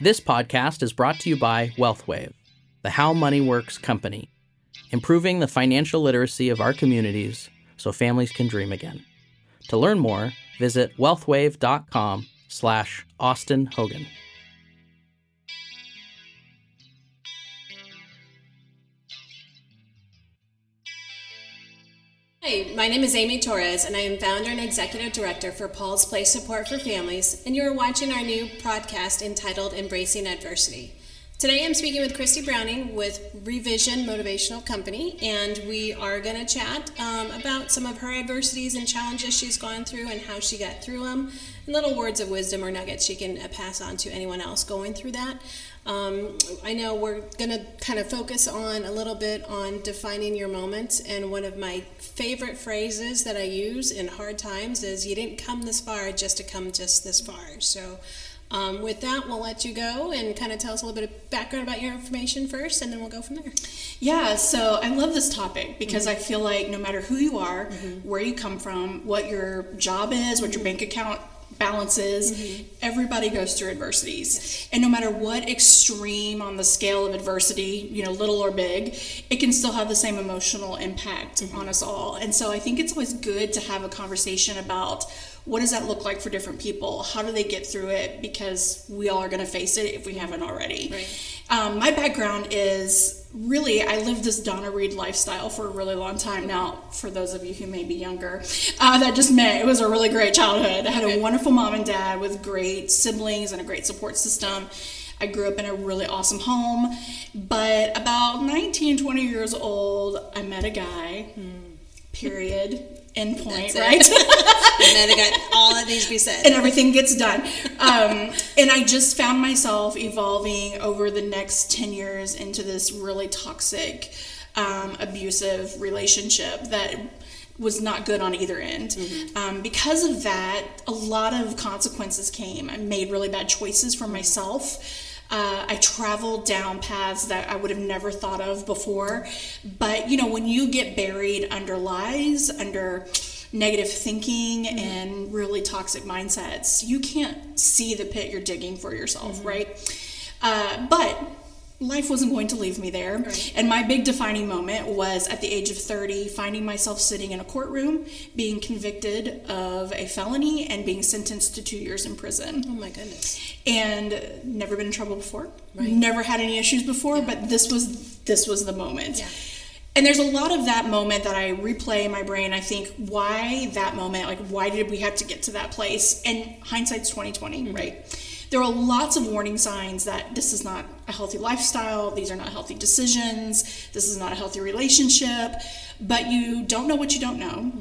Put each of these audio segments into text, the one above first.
This podcast is brought to you by WealthWave, the How Money Works company, improving the financial literacy of our communities so families can dream again. To learn more, visit wealthwave.com/Austin Hogan. Hi, my name is Amy Torres, and I am founder and executive director for Paul's Play Support for Families, and you are watching our new podcast entitled Embracing Adversity. Today I'm speaking with Christie Browning with Revision Motivational Co, and we are going to chat about some of her adversities and challenges she's gone through and how she got through them, and little words of wisdom or nuggets she can pass on to anyone else going through that. I know we're going to kind of focus on a little bit on defining your moments, and one of my favorite phrases that I use in hard times is, you didn't come this far just to come just this far. So with that, we'll let you go and kind of tell us a little bit of background about your information first, and then we'll go from there. Yeah, so I love this topic because I feel like no matter who you are, where you come from, what your job is, what your bank account balances, everybody goes through adversities. Yes. And no matter what extreme on the scale of adversity, little or big, it can still have the same emotional impact on us all. And so I think it's always good to have a conversation about, what does that look like for different people? How do they get through it? Because we all are going to face it if we haven't already. Right. My background is really, I lived this Donna Reed lifestyle for a really long time. Now, for those of you who may be younger, that just meant it was a really great childhood. I had a wonderful mom and dad with great siblings and a great support system. I grew up in a really awesome home. But about 19, 20 years old, I met a guy, period. End point, right? And then it got all that needs to be said. And everything gets done. And I just found myself evolving over the next 10 years into this really toxic, abusive relationship that was not good on either end. Because of that, a lot of consequences came. I made really bad choices for myself. I traveled down paths that I would have never thought of before. But, when you get buried under lies, under negative thinking and really toxic mindsets, you can't see the pit you're digging for yourself, right? But life wasn't going to leave me there. Right. And my big defining moment was at the age of 30, finding myself sitting in a courtroom, being convicted of a felony and being sentenced to 2 years in prison. Oh my goodness. And never been in trouble before. Right. Never had any issues before, but this was the moment. Yeah. And there's a lot of that moment that I replay in my brain. I think, why that moment? Like, why did we have to get to that place? And hindsight's 2020, right? There were lots of warning signs that this is not a healthy lifestyle. These are not healthy decisions. This is not a healthy relationship. But you don't know what you don't know.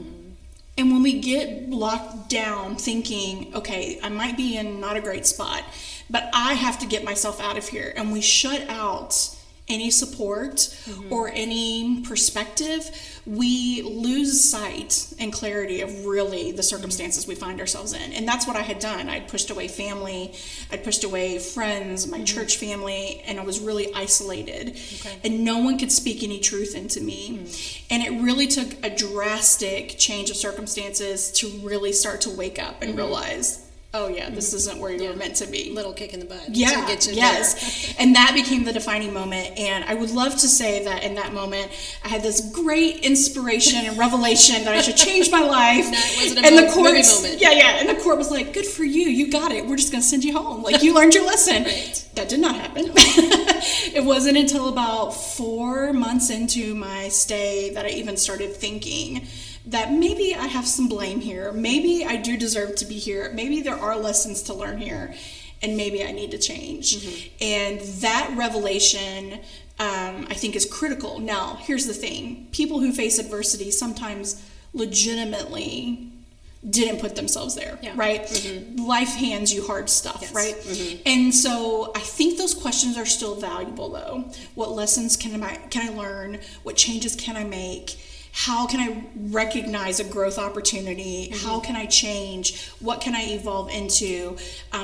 And when we get locked down thinking, okay, I might be in not a great spot, but I have to get myself out of here. And we shut out any support or any perspective, we lose sight and clarity of really the circumstances we find ourselves in. And that's what I had done. I'd pushed away family, I'd pushed away friends, my church family, and I was really isolated. And no one could speak any truth into me. And it really took a drastic change of circumstances to really start to wake up and realize, oh yeah, this isn't where you were meant to be. Little kick in the butt. Yeah, to get you yes. there. And that became the defining moment. And I would love to say that in that moment, I had this great inspiration and revelation that I should change my life. That wasn't a and the movie moment. Yeah. And the court was like, good for you. You got it. We're just going to send you home. Like, you learned your lesson. Right. That did not happen. It wasn't until about 4 months into my stay that I even started thinking that maybe I have some blame here. Maybe I do deserve to be here. Maybe there are lessons to learn here, and maybe I need to change. And that revelation, I think, is critical. Now, here's the thing. People who face adversity sometimes legitimately didn't put themselves there, right? Life hands you hard stuff, right? And so I think those questions are still valuable, though. What lessons can I learn? What changes can I make? How can I recognize a growth opportunity? How can I change? What can I evolve into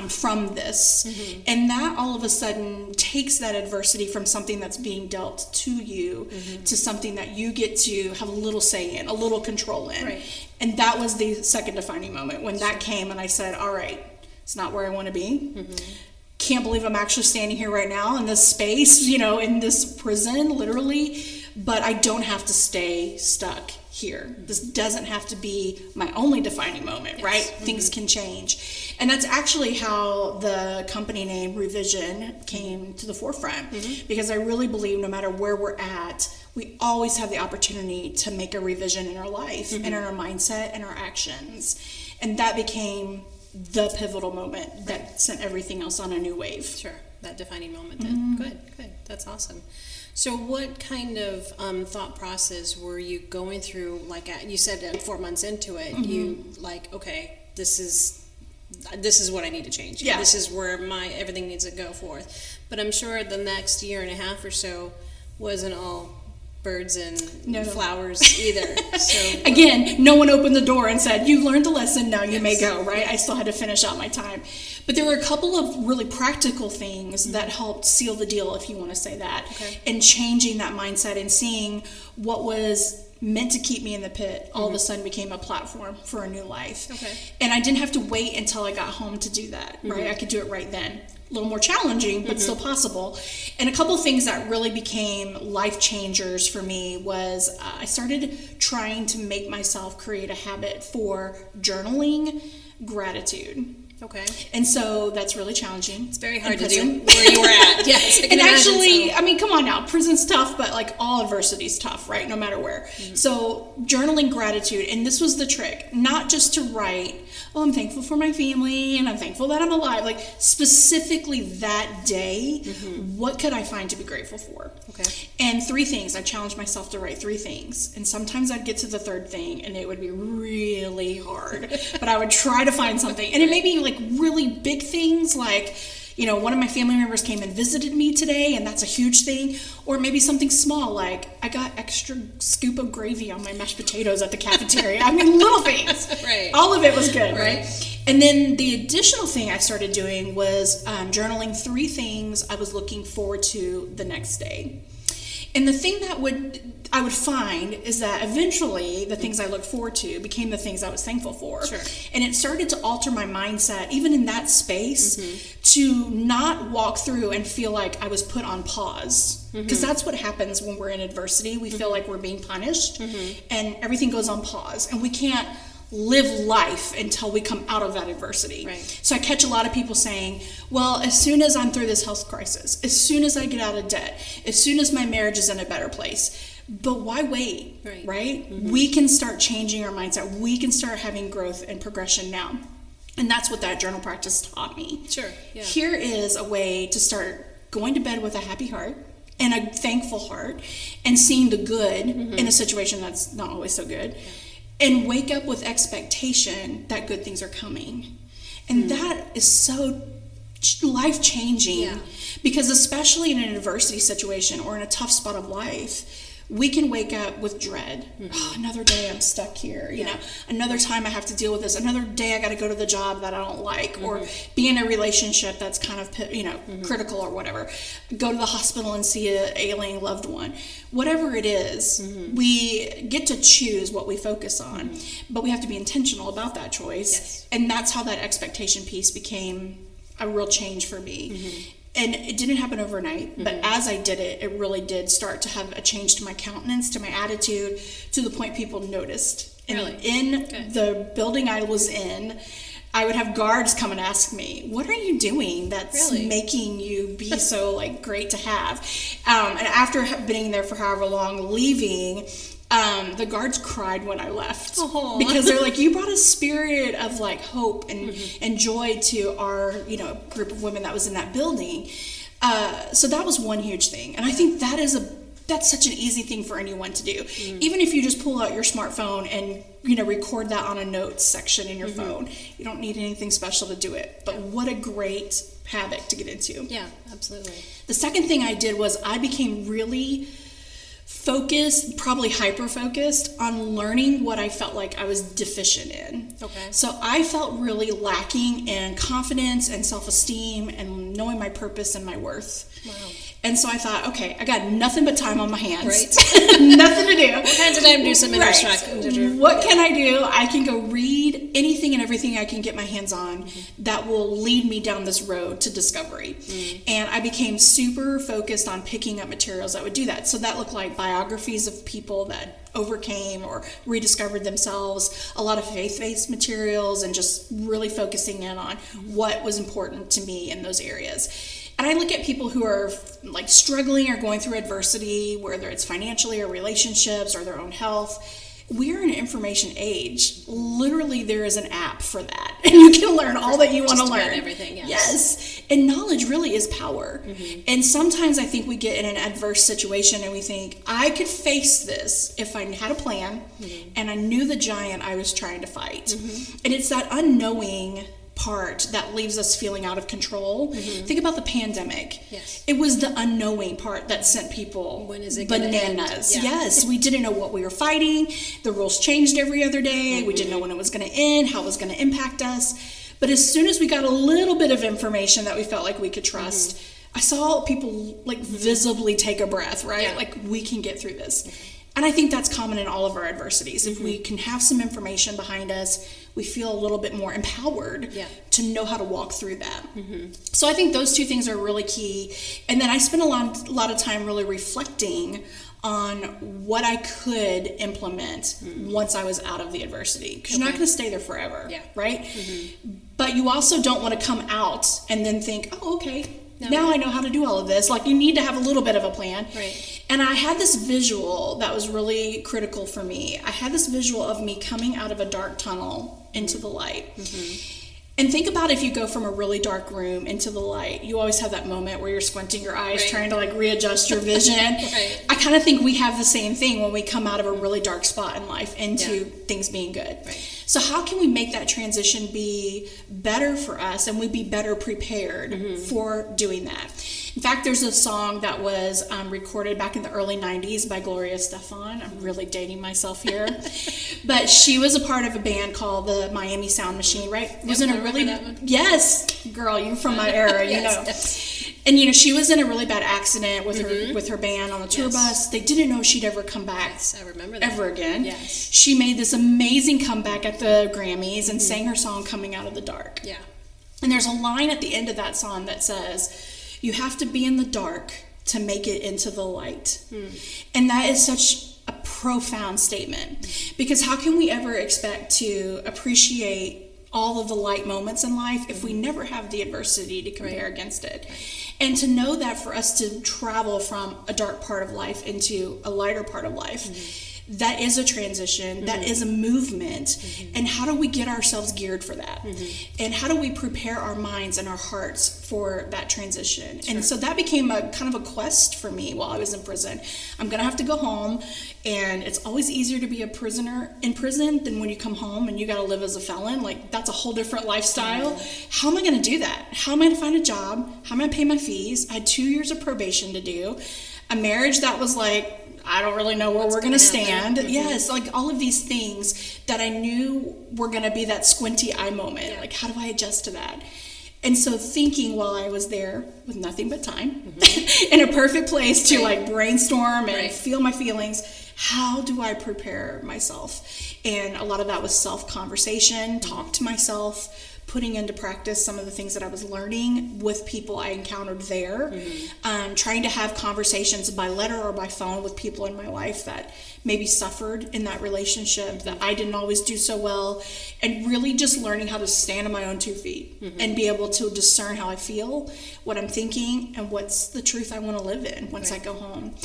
from this? And that all of a sudden takes that adversity from something that's being dealt to you to something that you get to have a little say in, a little control in. Right. And that was the second defining moment when that came and I said, all right, it's not where I want to be. can't believe I'm actually standing here right now in this space, you know, in this prison, literally, but I don't have to stay stuck here. This doesn't have to be my only defining moment, right? Things can change. And that's actually how the company name Revision came to the forefront, because I really believe no matter where we're at, we always have the opportunity to make a revision in our life and in our mindset and our actions. And that became the pivotal moment that sent everything else on a new wave. Sure, that defining moment then. Good. That's awesome. So what kind of thought process were you going through? Like you said, 4 months into it, you like, okay, this is what I need to change. Yeah. This is where everything needs to go forth. But I'm sure the next year and a half or so wasn't all birds and flowers either. So again, no one opened the door and said, "You learned the lesson, now you may go," right? I still had to finish out my time. But there were a couple of really practical things that helped seal the deal, if you want to say that, and changing that mindset and seeing what was meant to keep me in the pit all of a sudden became a platform for a new life. And I didn't have to wait until I got home to do that, right? I could do it right then. A little more challenging, but still possible. And a couple of things that really became life changers for me was I started trying to make myself create a habit for journaling gratitude. Okay. And so that's really challenging. It's very hard to do where you were at. Yes. And actually, I mean, come on now. Prison's tough, but like all adversity is tough, right? No matter where. So journaling gratitude. And this was the trick. Not just to write, oh, I'm thankful for my family and I'm thankful that I'm alive. Like specifically that day, what could I find to be grateful for? Okay. And 3 things. I challenged myself to write 3 things. And sometimes I'd get to the 3rd thing and it would be really hard. But I would try to find something. And it may be like really big things, like, you know, one of my family members came and visited me today, and that's a huge thing. Or maybe something small, like I got extra scoop of gravy on my mashed potatoes at the cafeteria. I mean, little things. Right. All of it was good, right? And then the additional thing I started doing was journaling 3 things I was looking forward to the next day. And the thing that I would find is that eventually the things I looked forward to became the things I was thankful for. Sure. And it started to alter my mindset, even in that space, to not walk through and feel like I was put on pause. Because that's what happens when we're in adversity. We feel like we're being punished and everything goes on pause. And we can't live life until we come out of that adversity. Right. So I catch a lot of people saying, well, as soon as I'm through this health crisis, as soon as I get out of debt, as soon as my marriage is in a better place. But why wait, right? We can start changing our mindset. We can start having growth and progression now. And that's what that journal practice taught me. Sure, yeah. Here is a way to start going to bed with a happy heart and a thankful heart and seeing the good in a situation that's not always so good. Yeah. And wake up with expectation that good things are coming. And that is so life-changing because especially in an adversity situation or in a tough spot of life, we can wake up with dread. Oh, another day I'm stuck here. You know, another time I have to deal with this. Another day I got to go to the job that I don't like, or be in a relationship that's kind of, critical or whatever. Go to the hospital and see an ailing loved one. Whatever it is, we get to choose what we focus on, but we have to be intentional about that choice. Yes. And that's how that expectation piece became a real change for me. And it didn't happen overnight, but as I did it, it really did start to have a change to my countenance, to my attitude, to the point people noticed. And in the building I was in, I would have guards come and ask me, what are you doing that's making you be so great to have? And after being there for however long, leaving, the guards cried when I left because they're like, you brought a spirit of hope and joy to our group of women that was in that building. So that was one huge thing, and I think that's such an easy thing for anyone to do. Even if you just pull out your smartphone and record that on a notes section in your phone, you don't need anything special to do it. But what a great habit to get into. Yeah, absolutely. The second thing I did was I became really focused, probably hyper-focused on learning what I felt like I was deficient in. Okay. So I felt really lacking in confidence and self-esteem and knowing my purpose and my worth. Wow. And so I thought, okay, I got nothing but time on my hands. Right. Nothing to do. What kinds of time to do some introspect? What can I do? I can go read anything and everything I can get my hands on that will lead me down this road to discovery. And I became super focused on picking up materials that would do that. So that looked like biographies of people that overcame or rediscovered themselves, a lot of faith-based materials, and just really focusing in on what was important to me in those areas. And I look at people who are like struggling or going through adversity, whether it's financially or relationships or their own health. We're in an information age. Literally, there is an app for that. And you can learn all that you want to learn. Everything, yes. And knowledge really is power. And sometimes I think we get in an adverse situation and we think, I could face this if I had a plan and I knew the giant I was trying to fight. And it's that unknowing part that leaves us feeling out of control. Think about the pandemic. It was the unknowing part that sent people bananas. Yes, we didn't know what we were fighting. The rules changed every other day. We didn't know when it was going to end, how it was going to impact us. But as soon as we got a little bit of information that we felt like we could trust, I saw people like visibly take a breath, right? Like, we can get through this. And I think that's common in all of our adversities. If we can have some information behind us, we feel a little bit more empowered to know how to walk through that. So I think those two things are really key. And then I spent a lot of time really reflecting on what I could implement once I was out of the adversity. Because you're not going to stay there forever, right? But you also don't want to come out and then think, oh, okay, now I know how to do all of this. Like, you need to have a little bit of a plan. And I had this visual that was really critical for me. I had this visual of me coming out of a dark tunnel into the light. And think about if you go from a really dark room into the light, you always have that moment where you're squinting your eyes, trying to like readjust your vision. I kind of think we have the same thing when we come out of a really dark spot in life into things being good. So how can we make that transition be better for us and we be better prepared for doing that? In fact, there's a song that was recorded back in the early 90s by Gloria Estefan. I'm really dating myself here. But she was a part of a band called the Miami Sound Machine, right? It was in a really... Yes, girl, you're from my era, you know. And, you know, she was in a really bad accident with her band on the tour bus. They didn't know she'd ever come back I remember that. ever again. She made this amazing comeback at the Grammys and sang her song Coming Out of the Dark. And there's a line at the end of that song that says, you have to be in the dark to make it into the light. And that is such a profound statement, because how can we ever expect to appreciate all of the light moments in life if we never have the adversity to compare against it? And to know that for us to travel from a dark part of life into a lighter part of life, that is a transition, that is a movement. And how do we get ourselves geared for that? And how do we prepare our minds and our hearts for that transition? And so that became a kind of a quest for me while I was in prison. I'm going to have to go home, and it's always easier to be a prisoner in prison than when you come home and you got to live as a felon. Like, that's a whole different lifestyle. How am I going to do that? How am I going to find a job? How am I going to pay my fees? I had 2 years of probation to do. A marriage that was like, I don't really know where we're going to stand. Yes, like all of these things that I knew were going to be that squinty eye moment. Like, how do I adjust to that? And so thinking while I was there with nothing but time, in a perfect place to like brainstorm and feel my feelings, how do I prepare myself? And a lot of that was self-conversation, talk to myself, putting into practice some of the things that I was learning with people I encountered there, trying to have conversations by letter or by phone with people in my life that maybe suffered in that relationship that I didn't always do so well, and really just learning how to stand on my own 2 feet and be able to discern how I feel, what I'm thinking, and what's the truth I want to live in once I go home.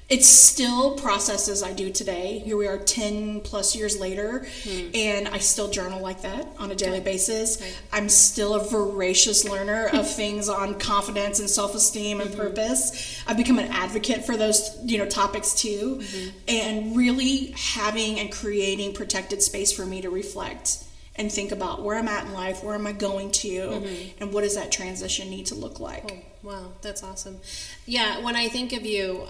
It's still processes I do today. Here we are 10 plus years later, and I still journal like that on a daily basis. I'm still a voracious learner of things on confidence and self-esteem and purpose. I've become an advocate for those, topics too, and really having and creating protected space for me to reflect and think about where I'm at in life, where am I going to, and what does that transition need to look like. Oh, wow, that's awesome. Yeah, when I think of you,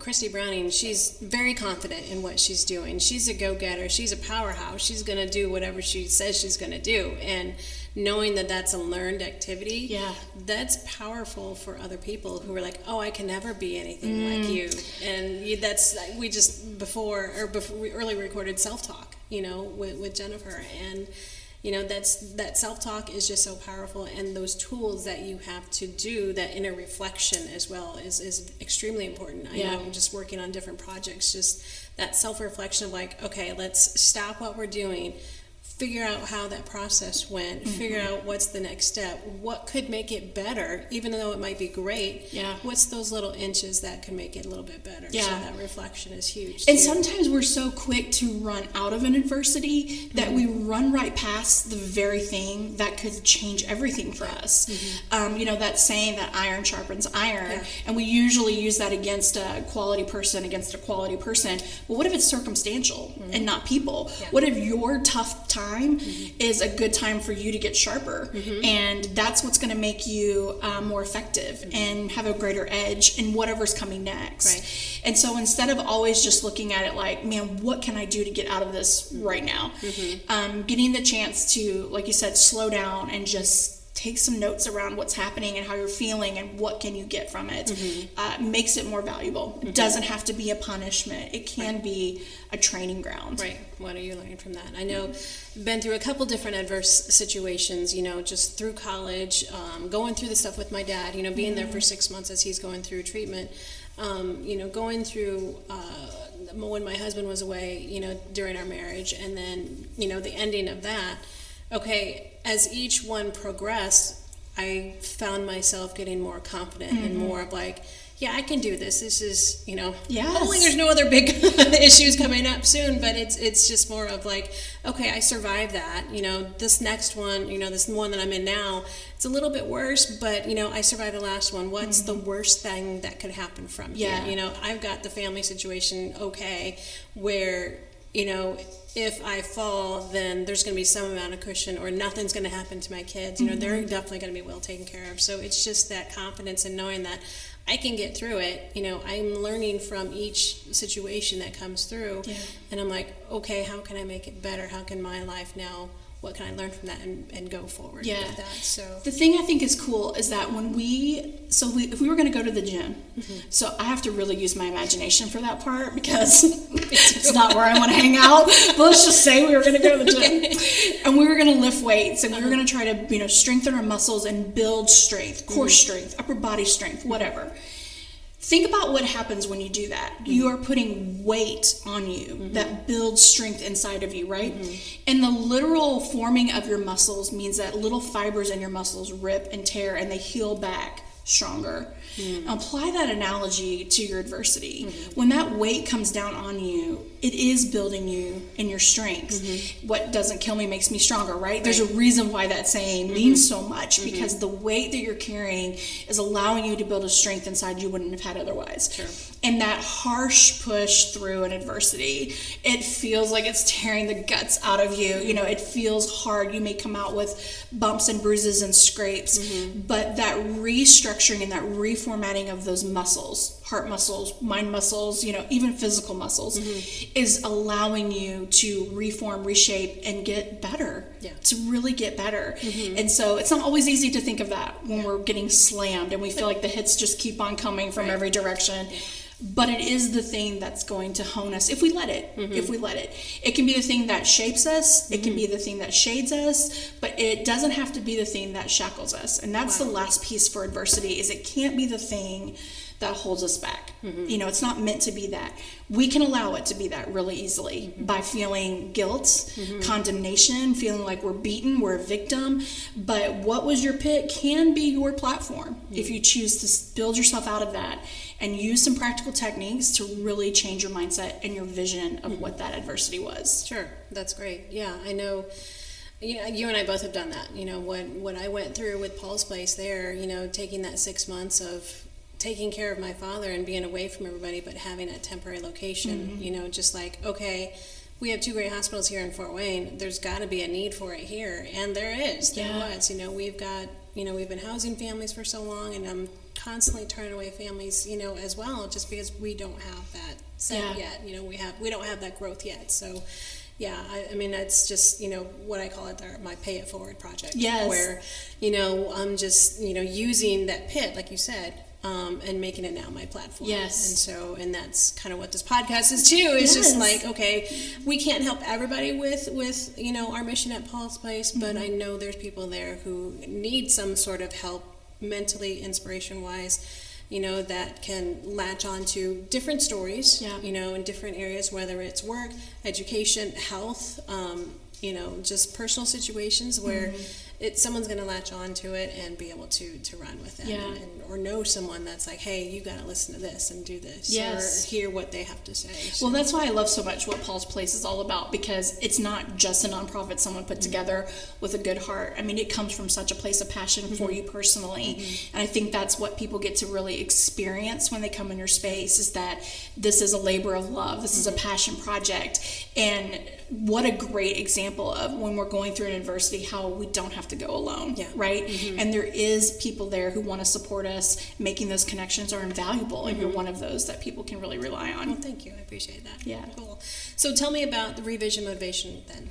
Christie Browning, she's very confident in what she's doing. She's a go-getter. She's a powerhouse. She's going to do whatever she says she's going to do. And knowing that that's a learned activity, that's powerful for other people who are like, oh, I can never be anything like you. And we just before we early recorded self-talk, with Jennifer, and that self-talk is just so powerful, and those tools that you have to do, that inner reflection as well, is extremely important. I know, just working on different projects, just that self-reflection of like, okay, let's stop what we're doing, figure out how that process went, figure out what's the next step, what could make it better, even though it might be great. What's those little inches that can make it a little bit better? So that reflection is huge. And sometimes we're so quick to run out of an adversity that we run right past the very thing that could change everything for us. That saying that iron sharpens iron, and we usually use that against a quality person. But what if it's circumstantial and not people? What if your tough time is a good time for you to get sharper, and that's what's going to make you more effective and have a greater edge in whatever's coming next. And so instead of always just looking at it like, man, what can I do to get out of this right now, getting the chance to, like you said, slow down and just take some notes around what's happening and how you're feeling and what can you get from it, makes it more valuable. It doesn't have to be a punishment. It can be a training ground. Right. What are you learning from that? I know I've been through a couple different adverse situations, just through college, going through the stuff with my dad, being there for 6 months as he's going through treatment, going through when my husband was away, during our marriage, and then, the ending of that. Okay, as each one progressed, I found myself getting more confident and more of like, yeah, I can do this. This is, hopefully there's no other big issues coming up soon, but it's just more of like, okay, I survived that. This next one, this one that I'm in now, it's a little bit worse, but, I survived the last one. What's the worst thing that could happen from here? I've got the family situation where, if I fall, then there's going to be some amount of cushion, or nothing's going to happen to my kids. They're definitely going to be well taken care of. So it's just that confidence in knowing that I can get through it. I'm learning from each situation that comes through, and I'm like, okay, how can I make it better? How can my life now, what can I learn from that and go forward with that? So the thing I think is cool is that if we were going to go to the gym, so I have to really use my imagination for that part because it's not where I want to hang out. But let's just say we were going to go to the gym and we were going to lift weights and we were going to try to strengthen our muscles and build strength, core strength, upper body strength, whatever. Think about what happens when you do that. You are putting weight on you that builds strength inside of you, right? And the literal forming of your muscles means that little fibers in your muscles rip and tear and they heal back stronger. Apply that analogy to your adversity. When that weight comes down on you, it is building you in your strengths. What doesn't kill me makes me stronger, right? There's a reason why that saying means so much, because the weight that you're carrying is allowing you to build a strength inside you wouldn't have had otherwise. And that harsh push through an adversity, it feels like it's tearing the guts out of you. It feels hard. You may come out with bumps and bruises and scrapes, but that restructuring and that reformatting of those muscles, heart muscles, mind muscles, even physical muscles, is allowing you to reform, reshape, and get better, to really get better. And so it's not always easy to think of that when we're getting slammed and we feel like the hits just keep on coming from every direction. But it is the thing that's going to hone us if we let it. If we let it. It can be the thing that shapes us. It can be the thing that shades us. But it doesn't have to be the thing that shackles us. And that's the last piece for adversity, is it can't be the thing that holds us back. It's not meant to be that. We can allow it to be that really easily by feeling guilt, condemnation, feeling like we're beaten, we're a victim. But what was your pit can be your platform if you choose to build yourself out of that and use some practical techniques to really change your mindset and your vision of what that adversity was. Sure, that's great. Yeah, I know. You and I both have done that. What I went through with Paul's Place there, taking that 6 months of taking care of my father and being away from everybody, but having a temporary location, just like, okay, we have 2 great hospitals here in Fort Wayne. There's got to be a need for it here, and there is. There was. We've got, we've been housing families for so long, and I'm constantly turning away families, as well, just because we don't have that set yet. We don't have that growth yet. So, yeah, I mean, that's just, what I call it my pay it forward project. Yes. Where, I'm just, using that pit, like you said, and making it now my platform. Yes. And that's kind of what this podcast is too. It's just like, okay, we can't help everybody with our mission at Paul's Place, but I know there's people there who need some sort of help mentally, inspiration-wise, that can latch on to different stories, in different areas, whether it's work, education, health, just personal situations where someone's going to latch on to it and be able to run with it, or know someone that's like, hey, you got to listen to this and do this, or hear what they have to say. So. Well, that's why I love so much what Paul's Place is all about, because it's not just a nonprofit someone put together with a good heart. I mean, it comes from such a place of passion for you personally, and I think that's what people get to really experience when they come in your space, is that this is a labor of love, this is a passion project, and what a great example of when we're going through an adversity, how we don't have to go alone, right? And there is people there who want to support us. Making those connections are invaluable, and you're one of those that people can really rely on. Well, thank you. I appreciate that. Yeah. Cool. So tell me about the Revision Motivation then.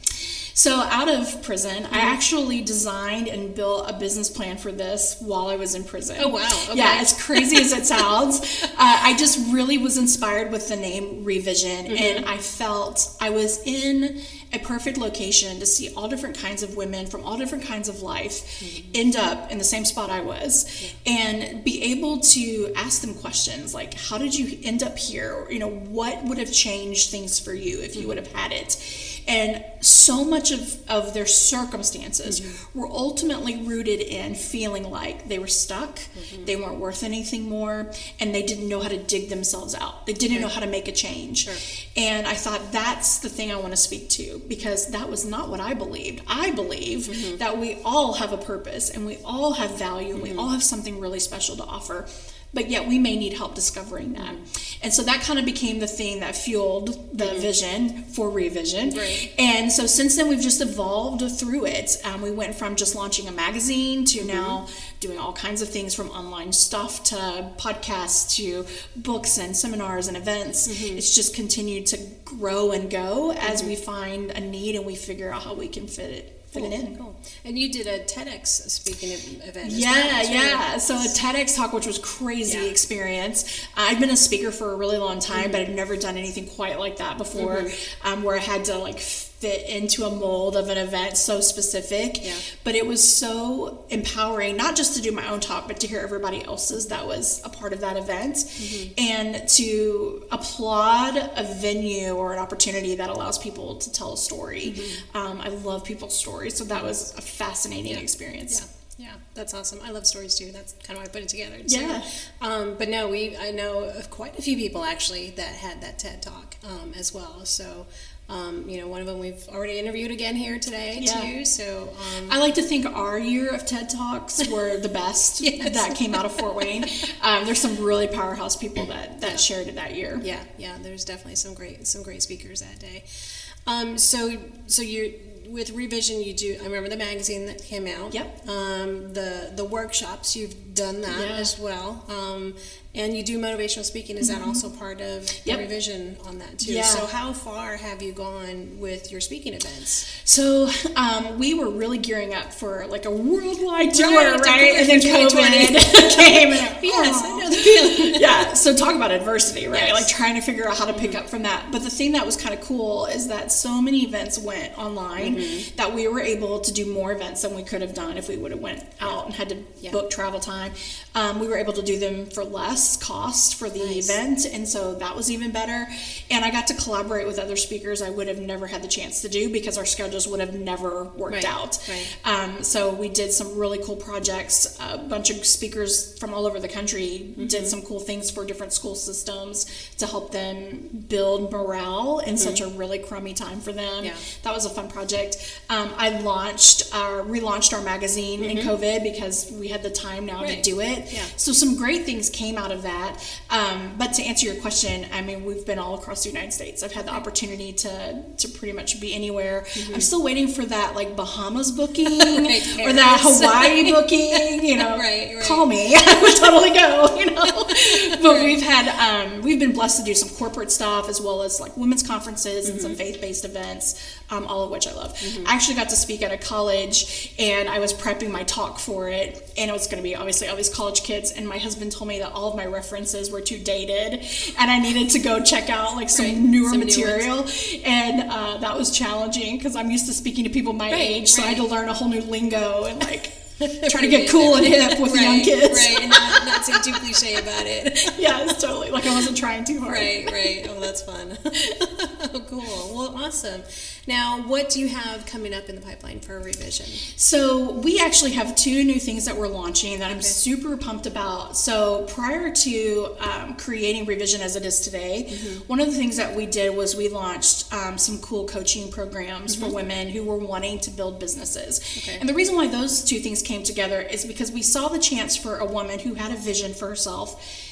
So out of prison, I actually designed and built a business plan for this while I was in prison. Oh, wow. Okay. Yeah, as crazy as it sounds. I just really was inspired with the name Revision, and I felt I was in a perfect location to see all different kinds of women from all different kinds of life end up in the same spot I was, and be able to ask them questions like, how did you end up here? Or, what would have changed things for you if you would have had it? And so much of their circumstances were ultimately rooted in feeling like they were stuck, they weren't worth anything more, and they didn't know how to dig themselves out. They didn't know how to make a change. And I thought, that's the thing I want to speak to, because that was not what I believed. I believe that we all have a purpose, and we all have value, and we all have something really special to offer. But yet we may need help discovering that. And so that kind of became the thing that fueled the vision for Revision. Right. And so since then, we've just evolved through it. We went from just launching a magazine to now doing all kinds of things, from online stuff to podcasts to books and seminars and events. It's just continued to grow and go as we find a need and we figure out how we can fit it in. Cool. And you did a TEDx speaking event. Yeah. So a TEDx talk, which was crazy experience. I'd been a speaker for a really long time, but I'd never done anything quite like that before, where I had to fit into a mold of an event so specific. But it was so empowering, not just to do my own talk, but to hear everybody else's that was a part of that event, and to applaud a venue or an opportunity that allows people to tell a story. I love people's stories, so that was a fascinating experience. Yeah, that's awesome. I love stories too. That's kind of why I put it together. But no, I know of quite a few people actually that had that TED Talk as well. So one of them we've already interviewed again here today too. So I like to think our year of TED Talks were the best that came out of Fort Wayne. There's some really powerhouse people that shared it that year. Yeah. There's definitely some great speakers that day. So you with Revision, you do. I remember the magazine that came out. The workshops, you've done that as well. And you do motivational speaking. Is that also part of the Revision on that too? So how far have you gone with your speaking events? So we were really gearing up for like a worldwide tour, right? And then COVID came. Yes, I know the feeling. So talk about adversity, right? Like trying to figure out how to pick up from that. But the thing that was kind of cool is that so many events went online that we were able to do more events than we could have done if we would have went out and had to book travel time. We were able to do them for less cost for the event, and so that was even better. And I got to collaborate with other speakers I would have never had the chance to do because our schedules would have never worked out. So we did some really cool projects. A bunch of speakers from all over the country did some cool things for different school systems to help them build morale in such a really crummy time for them. Yeah. That was a fun project. I relaunched our magazine in COVID because we had the time now to do it. Yeah. So some great things came out of that. But to answer your question, I mean, we've been all across the United States. I've had the opportunity to pretty much be anywhere. I'm still waiting for that like Bahamas booking or that Hawaii booking, you know, call me. I would totally go, you know. But we've been blessed to do some corporate stuff as well as like women's conferences and some faith-based events, all of which I love. I actually got to speak at a college and I was prepping my talk for it, and it was going to be obviously all these college kids, and my husband told me that all of my references were too dated and I needed to go check out like some newer material, and that was challenging because I'm used to speaking to people my age, so I had to learn a whole new lingo and like try to get cool and hip with the young kids. And not seem too cliche about it. Yeah, it's totally like I wasn't trying too hard. Right. Oh, that's fun. Oh, cool. Well, awesome. Now, what do you have coming up in the pipeline for Revision? So we actually have 2 new things that we're launching that I'm super pumped about. So prior to creating Revision as it is today, one of the things that we did was we launched some cool coaching programs for women who were wanting to build businesses. And the reason why those 2 things came together is because we saw the chance for a woman who had a vision for herself,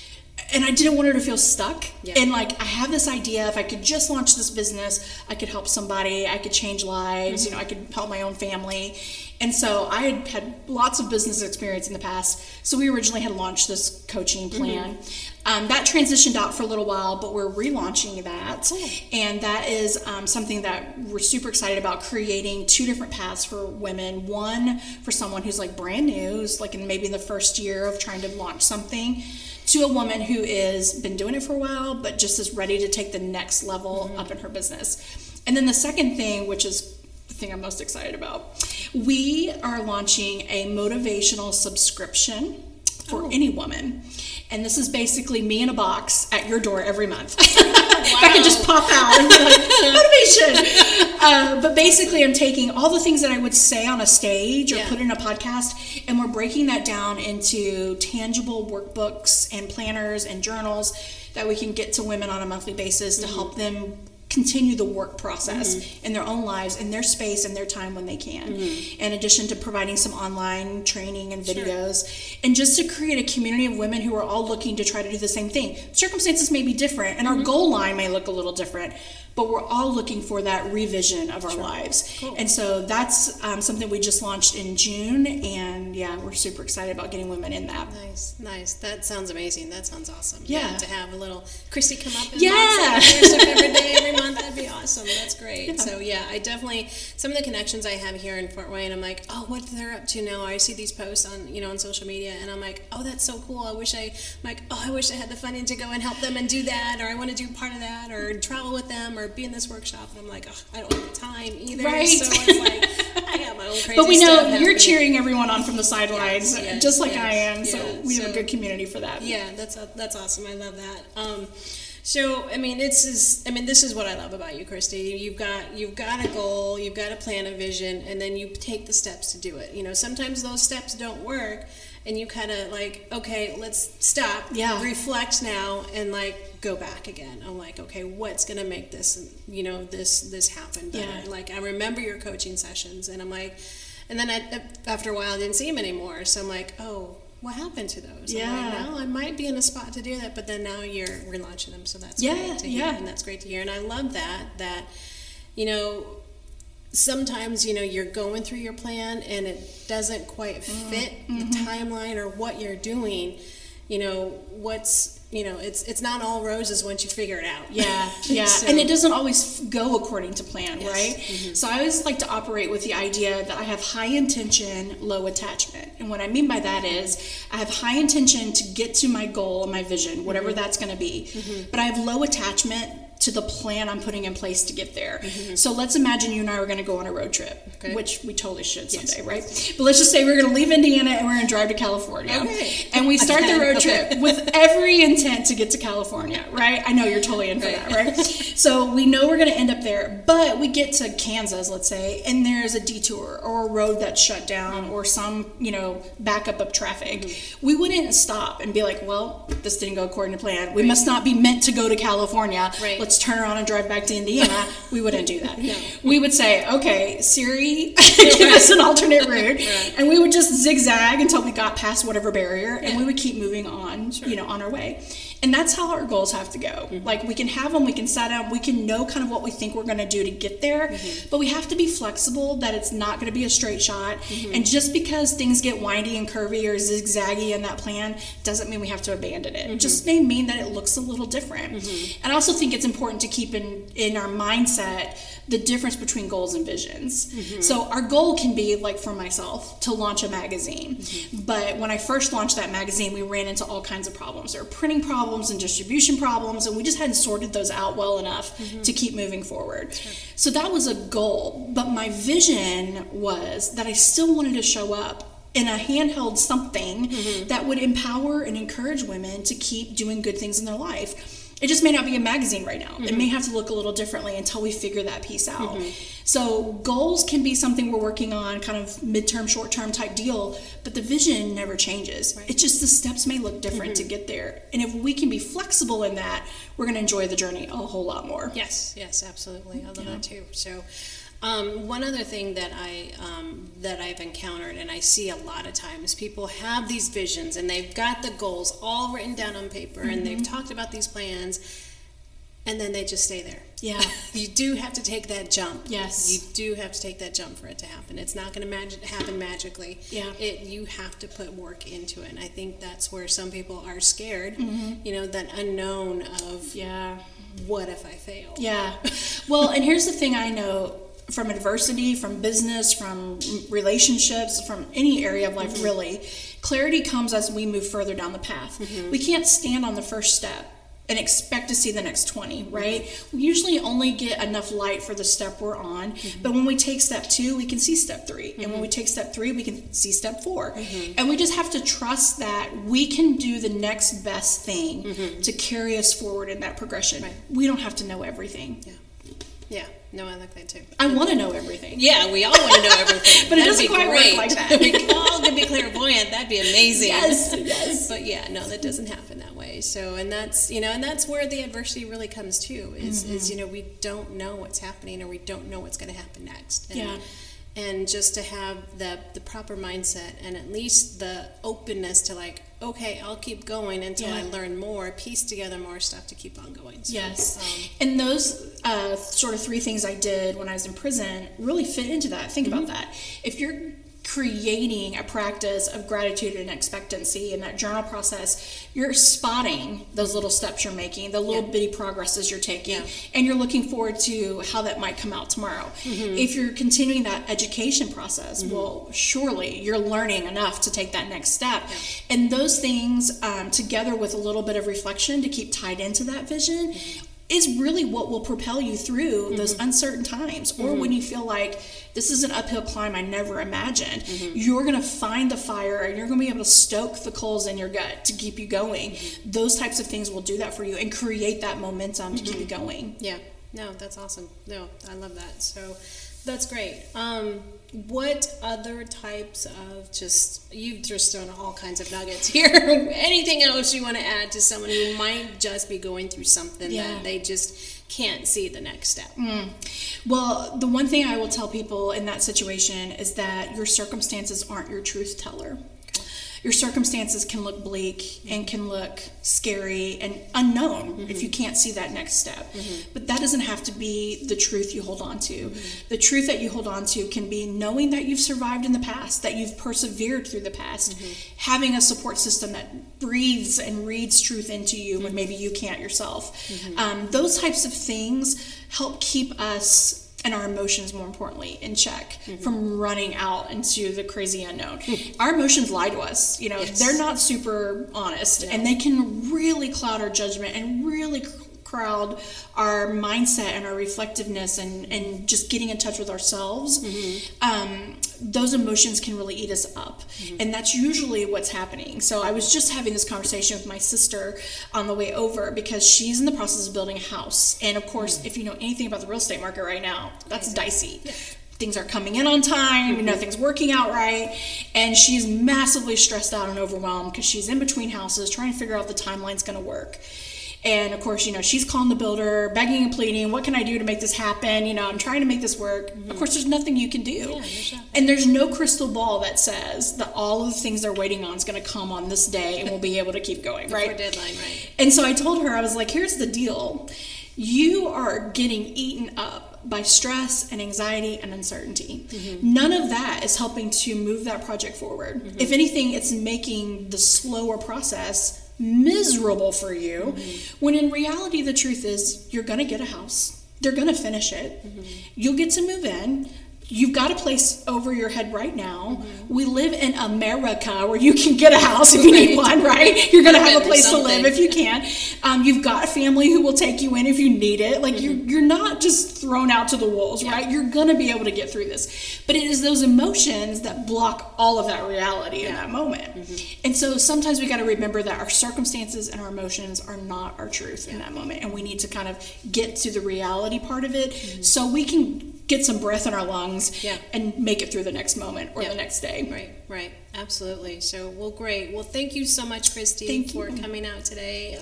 and I didn't want her to feel stuck. And like, I have this idea, if I could just launch this business, I could help somebody, I could change lives, you know, I could help my own family. And so I had lots of business experience in the past, so we originally had launched this coaching plan. That transitioned out for a little while, but we're relaunching that. And that is something that we're super excited about, creating 2 different paths for women. One for someone who's like brand new, who's like maybe in the first year of trying to launch something, to a woman who is been doing it for a while, but just is ready to take the next level up in her business. And then the second thing, which is the thing I'm most excited about, we are launching a motivational subscription for any woman. And this is basically me in a box at your door every month. If I could just pop out and be like, motivation. But basically I'm taking all the things that I would say on a stage or put in a podcast, and we're breaking that down into tangible workbooks and planners and journals that we can get to women on a monthly basis to help them continue the work process in their own lives, in their space, and their time when they can. In addition to providing some online training and videos, and just to create a community of women who are all looking to try to do the same thing. Circumstances may be different, and our goal line may look a little different, but we're all looking for that revision of our lives. And so that's something we just launched in June, and we're super excited about getting women in that. Nice. That sounds amazing. That sounds awesome. To have a little Christie come up and every day, every month, that'd be awesome. That's great. So I definitely, some of the connections I have here in Fort Wayne, I'm like, oh, what they're up to now. I see these posts on social media, and I'm like, oh, that's so cool. I wish I had the funding to go and help them and do that, or I want to do part of that, or travel with them, or be in this workshop. And I'm like, oh, I don't have the time either. So it's like, I got my own crazy But we know stuff you're cheering everyone on from the sidelines, just like I am. Yeah. So we have a good community for that. Yeah, that's awesome. I love that. So, I mean, this is what I love about you, Christie. You've got a goal, you've got a plan, a vision, and then you take the steps to do it. You know, sometimes those steps don't work, and you kind of like, okay, let's stop, reflect now, and like go back again. I'm like, okay, what's gonna make this, this happen better? Like, I remember your coaching sessions, and I'm like, and then after a while, I didn't see him anymore. So I'm like, oh, what happened to those? I'm like, now I might be in a spot to do that, but then now you're relaunching them, so that's great to hear, and that's great to hear. And I love that sometimes you're going through your plan and it doesn't quite fit the timeline or what you're doing. It's not all roses once you figure it out. So, and it doesn't always go according to plan, right? So I always like to operate with the idea that I have high intention, low attachment. And what I mean by that is I have high intention to get to my goal and my vision, whatever that's going to be. But I have low attachment to the plan I'm putting in place to get there. So let's imagine you and I were going to go on a road trip, which we totally should someday, right? But let's just say we're going to leave Indiana and we're going to drive to California. And we start the road trip with every intent to get to California, right? I know you're totally in for that, right? So we know we're going to end up there, but we get to Kansas, let's say, and there's a detour or a road that's shut down or some, backup of traffic. We wouldn't stop and be like, well, this didn't go according to plan. We must not be meant to go to California. Let's turn around and drive back to Indiana. We wouldn't do that. We would say, okay, Siri, give us an alternate route. And we would just zigzag until we got past whatever barrier, and we would keep moving on, on our way. And that's how our goals have to go. Like, we can have them, we can set them, we can know kind of what we think we're going to do to get there, but we have to be flexible that it's not going to be a straight shot. And just because things get windy and curvy or zigzaggy in that plan doesn't mean we have to abandon it. It just may mean that it looks a little different. And I also think it's important to keep in our mindset the difference between goals and visions. So our goal can be, like for myself, to launch a magazine. But when I first launched that magazine, we ran into all kinds of problems. There were printing problems and distribution problems, and we just hadn't sorted those out well enough to keep moving forward. So that was a goal. But my vision was that I still wanted to show up in a handheld something that would empower and encourage women to keep doing good things in their life. It just may not be a magazine right now. It may have to look a little differently until we figure that piece out. So goals can be something we're working on, kind of midterm, short-term type deal, but the vision never changes. It's just the steps may look different to get there. And if we can be flexible in that, we're going to enjoy the journey a whole lot more. Yes, absolutely. I love that too. So one other thing that I've encountered, and I see a lot of times, people have these visions and they've got the goals all written down on paper and they've talked about these plans, and then they just stay there. You do have to take that jump. You do have to take that jump for it to happen. It's not going to happen magically. You have to put work into it, and I think that's where some people are scared. That unknown of what if I fail? Well, and here's the thing I know. From adversity, from business, from relationships, from any area of life, really, clarity comes as we move further down the path. We can't stand on the first step and expect to see the next 20, right? We usually only get enough light for the step we're on, but when we take step 2, we can see step 3. And when we take step 3, we can see step 4. And we just have to trust that we can do the next best thing to carry us forward in that progression. We don't have to know everything. No, I like that too. I want to know everything. Yeah, we all want to know everything. But it doesn't quite work like that. We all could be clairvoyant. That'd be amazing. Yes. But no, that doesn't happen that way. So, and that's where the adversity really comes too. Is we don't know what's happening, or we don't know what's going to happen next. And just to have the proper mindset and at least the openness to like, okay, I'll keep going until I learn more, piece together more stuff to keep on going. So, and those sort of 3 things I did when I was in prison really fit into that. Think about that. If you're creating a practice of gratitude and expectancy in that journal process, you're spotting those little steps you're making, the little bitty progresses you're taking, and you're looking forward to how that might come out tomorrow. If you're continuing that education process, well, surely you're learning enough to take that next step. And those things, together with a little bit of reflection to keep tied into that vision, is really what will propel you through those uncertain times, or when you feel like this is an uphill climb I never imagined. You're going to find the fire, and you're going to be able to stoke the coals in your gut to keep you going. Those types of things will do that for you and create that momentum to keep you going. No, that's awesome. No, I love that. So that's great. What other types of you've just thrown all kinds of nuggets here. Anything else you want to add to someone who might just be going through something that they just can't see the next step? Well, the one thing I will tell people in that situation is that your circumstances aren't your truth teller. Your circumstances can look bleak and can look scary and unknown if you can't see that next step. But that doesn't have to be the truth you hold on to. The truth that you hold on to can be knowing that you've survived in the past, that you've persevered through the past, having a support system that breathes and reads truth into you when maybe you can't yourself. Those types of things help keep us and our emotions, more importantly, in check from running out into the crazy unknown. Our emotions lie to us. They're not super honest, and they can really cloud our judgment and really crowd our mindset and our reflectiveness and just getting in touch with ourselves, those emotions can really eat us up. And that's usually what's happening. So I was just having this conversation with my sister on the way over because she's in the process of building a house. And of course, if you know anything about the real estate market right now, that's dicey. Things are coming in on time, nothing's working out right, and she's massively stressed out and overwhelmed because she's in between houses trying to figure out the timeline's going to work. And of course, she's calling the builder, begging and pleading, what can I do to make this happen? I'm trying to make this work. Of course, there's nothing you can do. And there's no crystal ball that says that all of the things they're waiting on is going to come on this day and we'll be able to keep going, right? Before deadline, right. And so I told her, I was like, here's the deal. You are getting eaten up by stress and anxiety and uncertainty. None of that is helping to move that project forward. If anything, it's making the slower process miserable for you, when in reality, the truth is you're going to get a house. They're going to finish it. You'll get to move in. You've got a place over your head right now. We live in America where you can get a house if you need one, right? You're going to have a place to live if you can. You've got a family who will take you in if you need it. Like you're not just thrown out to the wolves, right? You're going to be able to get through this. But it is those emotions that block all of that reality in that moment. And so sometimes we got to remember that our circumstances and our emotions are not our truth in that moment. And we need to kind of get to the reality part of it so we can get some breath in our lungs and make it through the next moment or the next day. Right. Absolutely. So, well, great. Well, thank you so much, Christy, for coming out today.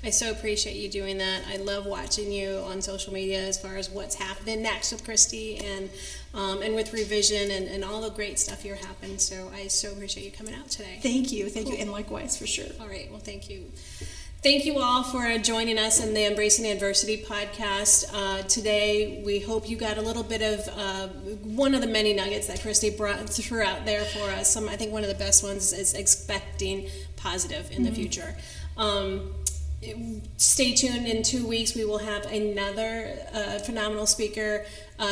I so appreciate you doing that. I love watching you on social media as far as what's happening next with Christy and with Revision and all the great stuff you're happening. So I so appreciate you coming out today. Thank you. Thank you. And likewise, for sure. All right. Well, thank you. Thank you all for joining us in the Embracing Adversity podcast. Today, we hope you got a little bit of one of the many nuggets that Christy threw out there for us. I think one of the best ones is expecting positive in the future. Stay tuned. In 2 weeks, we will have another phenomenal speaker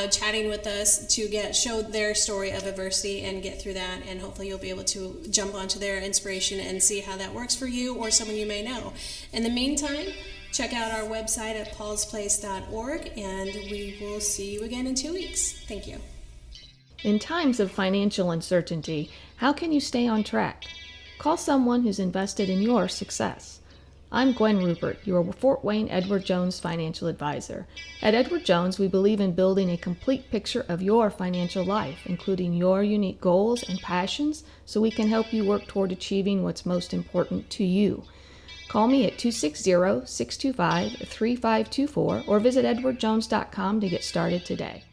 chatting with us to show their story of adversity and get through that, and hopefully you'll be able to jump onto their inspiration and see how that works for you or someone you may know. In the meantime, check out our website at paulsplace.org, and we will see you again in 2 weeks. Thank you. In times of financial uncertainty, how can you stay on track? Call someone who's invested in your success. I'm Gwen Rupert, your Fort Wayne Edward Jones financial advisor. At Edward Jones, we believe in building a complete picture of your financial life, including your unique goals and passions, so we can help you work toward achieving what's most important to you. Call me at 260-625-3524 or visit edwardjones.com to get started today.